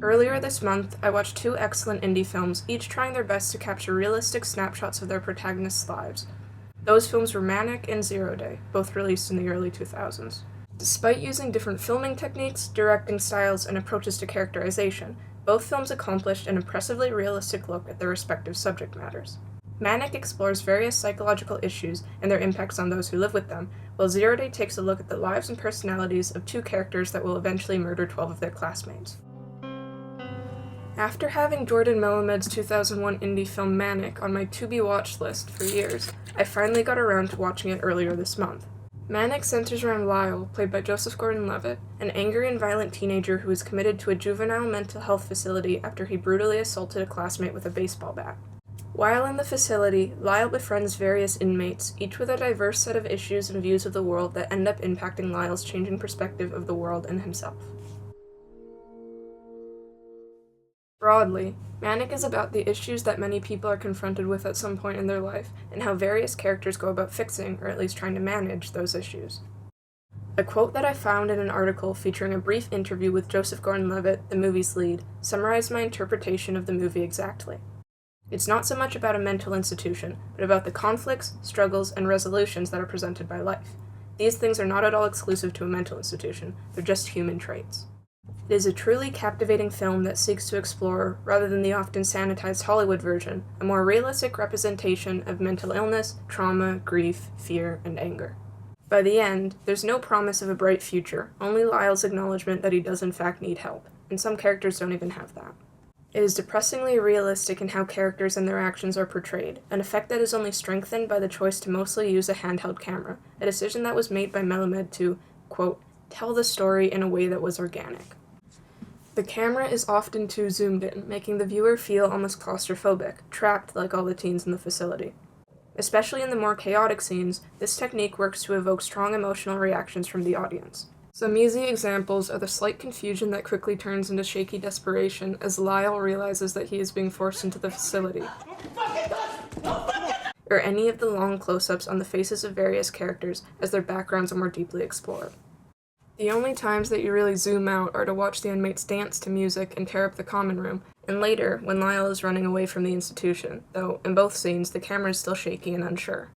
Earlier this month, I watched two excellent indie films, each trying their best to capture realistic snapshots of their protagonists' lives. Those films were Manic and Zero Day, both released in the early 2000s. Despite using different filming techniques, directing styles, and approaches to characterization, both films accomplished an impressively realistic look at their respective subject matters. Manic explores various psychological issues and their impacts on those who live with them, while Zero Day takes a look at the lives and personalities of two characters that will eventually murder 12 of their classmates. After having Jordan Melamed's 2001 indie film Manic on my to-be-watched list for years, I finally got around to watching it earlier this month. Manic centers around Lyle, played by Joseph Gordon-Levitt, an angry and violent teenager who is committed to a juvenile mental health facility after he brutally assaulted a classmate with a baseball bat. While in the facility, Lyle befriends various inmates, each with a diverse set of issues and views of the world that end up impacting Lyle's changing perspective of the world and himself. Broadly, Manic is about the issues that many people are confronted with at some point in their life, and how various characters go about fixing, or at least trying to manage, those issues. A quote that I found in an article featuring a brief interview with Joseph Gordon-Levitt, the movie's lead, summarized my interpretation of the movie exactly. It's not so much about a mental institution, but about the conflicts, struggles, and resolutions that are presented by life. These things are not at all exclusive to a mental institution, they're just human traits. It is a truly captivating film that seeks to explore, rather than the often sanitized Hollywood version, a more realistic representation of mental illness, trauma, grief, fear, and anger. By the end, there's no promise of a bright future, only Lyle's acknowledgement that he does in fact need help, and some characters don't even have that. It is depressingly realistic in how characters and their actions are portrayed, an effect that is only strengthened by the choice to mostly use a handheld camera, a decision that was made by Melamed to, quote, tell the story in a way that was organic. The camera is often too zoomed in, making the viewer feel almost claustrophobic, trapped like all the teens in the facility. Especially in the more chaotic scenes, this technique works to evoke strong emotional reactions from the audience. Some easy examples are the slight confusion that quickly turns into shaky desperation as Lyle realizes that he is being forced into the facility, or any of the long close-ups on the faces of various characters as their backgrounds are more deeply explored. The only times that you really zoom out are to watch the inmates dance to music and tear up the common room, and later, when Lyle is running away from the institution, though in both scenes the camera is still shaky and unsure.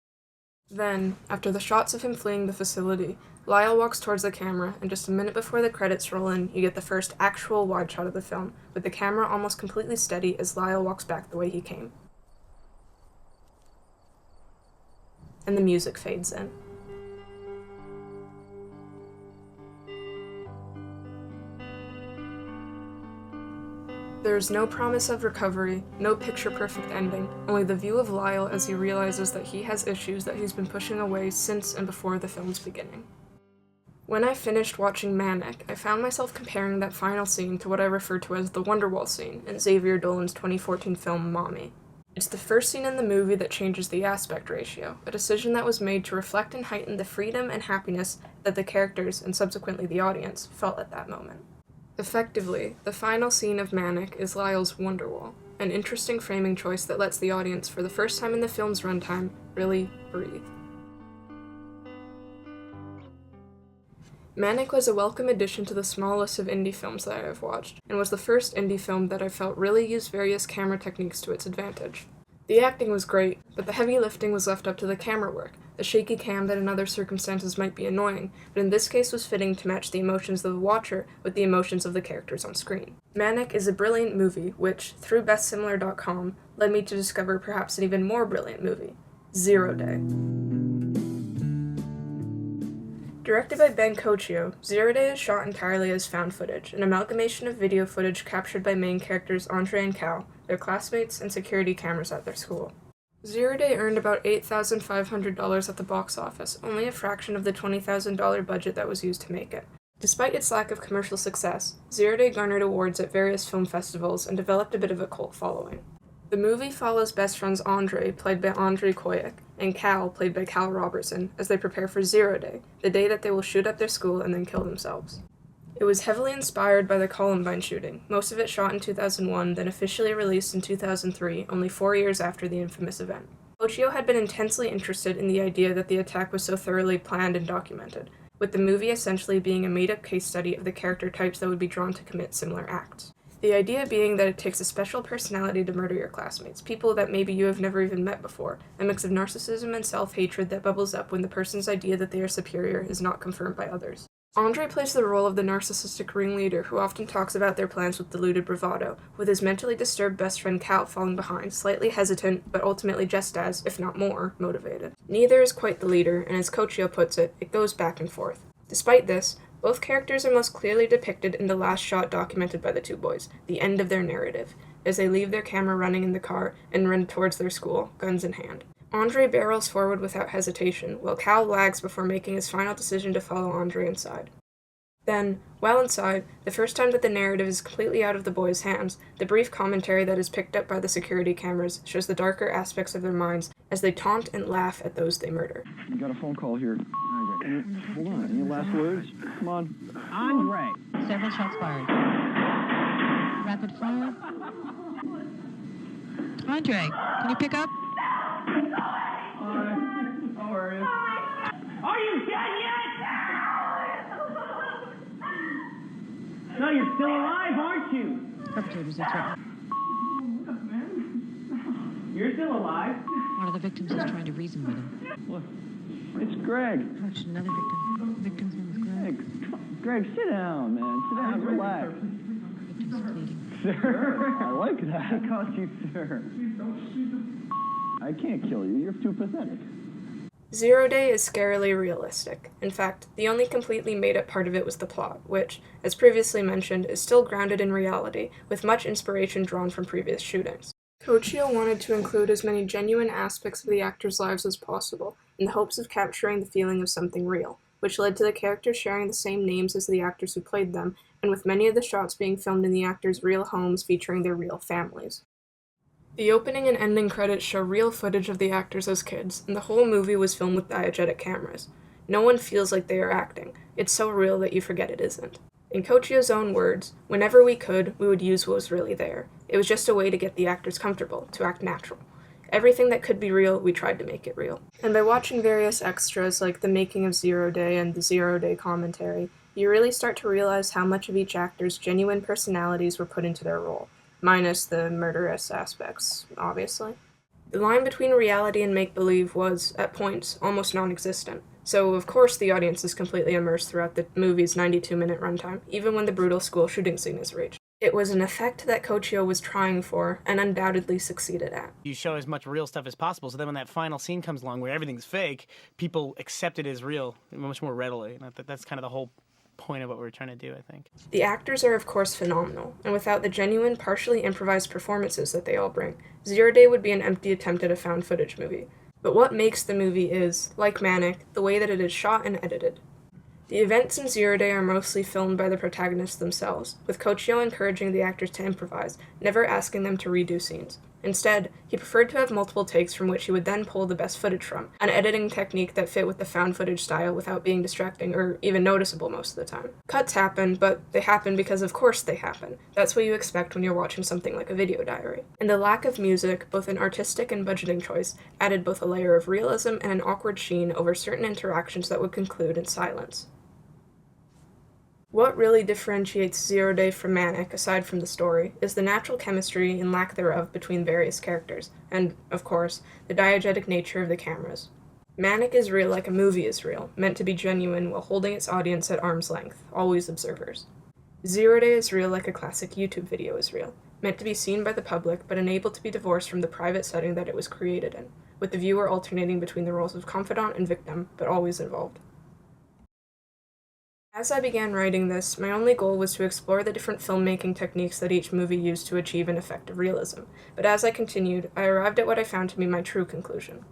Then, after the shots of him fleeing the facility, Lyle walks towards the camera, and just a minute before the credits roll in, you get the first actual wide shot of the film, with the camera almost completely steady as Lyle walks back the way he came. And the music fades in. There is no promise of recovery, no picture-perfect ending, only the view of Lyle as he realizes that he has issues that he's been pushing away since and before the film's beginning. When I finished watching Manic, I found myself comparing that final scene to what I refer to as the Wonderwall scene in Xavier Dolan's 2014 film Mommy. It's the first scene in the movie that changes the aspect ratio, a decision that was made to reflect and heighten the freedom and happiness that the characters, and subsequently the audience, felt at that moment. Effectively, the final scene of Manic is Lyle's Wonderwall, an interesting framing choice that lets the audience, for the first time in the film's runtime, really breathe. Manic was a welcome addition to the small list of indie films that I have watched, and was the first indie film that I felt really used various camera techniques to its advantage. The acting was great, but the heavy lifting was left up to the camera work, the shaky cam that in other circumstances might be annoying, but in this case was fitting to match the emotions of the watcher with the emotions of the characters on screen. Manic is a brilliant movie, which, through bestsimilar.com, led me to discover perhaps an even more brilliant movie, Zero Day. Directed by Ben Cochio, Zero Day is shot entirely as found footage, an amalgamation of video footage captured by main characters Andre and Cal, their classmates, and security cameras at their school. Zero Day earned about $8,500 at the box office, only a fraction of the $20,000 budget that was used to make it. Despite its lack of commercial success, Zero Day garnered awards at various film festivals and developed a bit of a cult following. The movie follows best friends Andre, played by Andre Koyek, and Cal, played by Cal Robertson, as they prepare for Zero Day, the day that they will shoot up their school and then kill themselves. It was heavily inspired by the Columbine shooting, most of it shot in 2001, then officially released in 2003, only 4 years after the infamous event. Cochio had been intensely interested in the idea that the attack was so thoroughly planned and documented, with the movie essentially being a made-up case study of the character types that would be drawn to commit similar acts. The idea being that it takes a special personality to murder your classmates, people that maybe you have never even met before, a mix of narcissism and self-hatred that bubbles up when the person's idea that they are superior is not confirmed by others. Andre plays the role of the narcissistic ringleader who often talks about their plans with deluded bravado, with his mentally disturbed best friend Cal falling behind, slightly hesitant, but ultimately just as, if not more, motivated. Neither is quite the leader, and as Kochio puts it goes back and forth. Despite this, both characters are most clearly depicted in the last shot documented by the two boys, the end of their narrative, as they leave their camera running in the car and run towards their school, guns in hand. Andre barrels forward without hesitation, while Cal lags before making his final decision to follow Andre inside. Then, while inside, the first time that the narrative is completely out of the boys' hands, the brief commentary that is picked up by the security cameras shows the darker aspects of their minds as they taunt and laugh at those they murder. You got a phone call here. Hold on, any last words? Come on. Andre! Several shots fired. Rapid fire. Andre, can you pick up? How are you? Are you dead yet? No, you're still alive, aren't you? Perpetrators are threatened. You're still alive? One of the victims is trying to reason with him. Look, it's Greg. Approached another victim. The victim's name is Greg. Greg, sit down, man. Sit down, relax. Victim's pleading. Sir, I like that. I called you sir. I can't kill you. You're too pathetic. Zero Day is scarily realistic. In fact, the only completely made-up part of it was the plot, which, as previously mentioned, is still grounded in reality, with much inspiration drawn from previous shootings. Kochio wanted to include as many genuine aspects of the actors' lives as possible, in the hopes of capturing the feeling of something real, which led to the characters sharing the same names as the actors who played them, and with many of the shots being filmed in the actors' real homes featuring their real families. The opening and ending credits show real footage of the actors as kids, and the whole movie was filmed with diegetic cameras. No one feels like they are acting. It's so real that you forget it isn't. In Kochio's own words, whenever we could, we would use what was really there. It was just a way to get the actors comfortable, to act natural. Everything that could be real, we tried to make it real. And by watching various extras like the making of Zero Day and the Zero Day commentary, you really start to realize how much of each actor's genuine personalities were put into their role. Minus the murderous aspects, obviously. The line between reality and make-believe was, at points, almost non-existent, so of course the audience is completely immersed throughout the movie's 92-minute runtime, even when the brutal school shooting scene is reached. It was an effect that Kochio was trying for, and undoubtedly succeeded at. You show as much real stuff as possible, so then when that final scene comes along where everything's fake, people accept it as real much more readily. And that's kind of the whole point of what we're trying to do, I think. The actors are of course phenomenal, and without the genuine, partially improvised performances that they all bring, Zero Day would be an empty attempt at a found footage movie. But what makes the movie is, like Manic, the way that it is shot and edited. The events in Zero Day are mostly filmed by the protagonists themselves, with Kochio encouraging the actors to improvise, never asking them to redo scenes. Instead, he preferred to have multiple takes from which he would then pull the best footage from, an editing technique that fit with the found footage style without being distracting or even noticeable most of the time. Cuts happen, but they happen because of course they happen. That's what you expect when you're watching something like a video diary. And the lack of music, both an artistic and budgeting choice, added both a layer of realism and an awkward sheen over certain interactions that would conclude in silence. What really differentiates Zero Day from Manic, aside from the story, is the natural chemistry and lack thereof between various characters, and, of course, the diegetic nature of the cameras. Manic is real like a movie is real, meant to be genuine while holding its audience at arm's length, always observers. Zero Day is real like a classic YouTube video is real, meant to be seen by the public but unable to be divorced from the private setting that it was created in, with the viewer alternating between the roles of confidant and victim, but always involved. As I began writing this, my only goal was to explore the different filmmaking techniques that each movie used to achieve an effective realism, but as I continued, I arrived at what I found to be my true conclusion.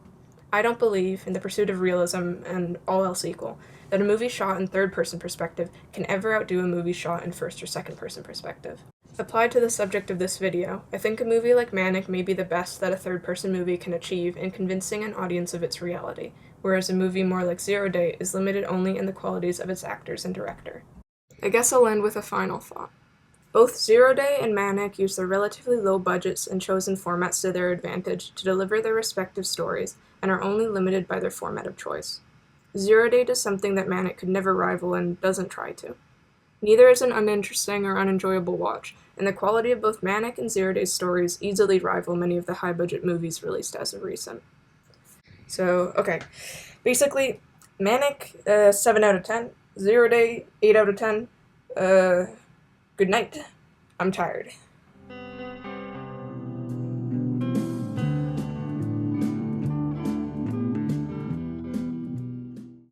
I don't believe, in the pursuit of realism and all else equal, that a movie shot in third-person perspective can ever outdo a movie shot in first- or second-person perspective. Applied to the subject of this video, I think a movie like Manic may be the best that a third-person movie can achieve in convincing an audience of its reality, whereas a movie more like Zero Day is limited only in the qualities of its actors and director. I guess I'll end with a final thought. Both Zero Day and Manic use their relatively low budgets and chosen formats to their advantage to deliver their respective stories, and are only limited by their format of choice. Zero Day does something that Manic could never rival and doesn't try to. Neither is an uninteresting or unenjoyable watch, and the quality of both Manic and Zero Day's stories easily rival many of the high-budget movies released as of recent. So, okay. Basically, Manic, 7 out of 10. Zero Day, 8 out of 10. Good night. I'm tired.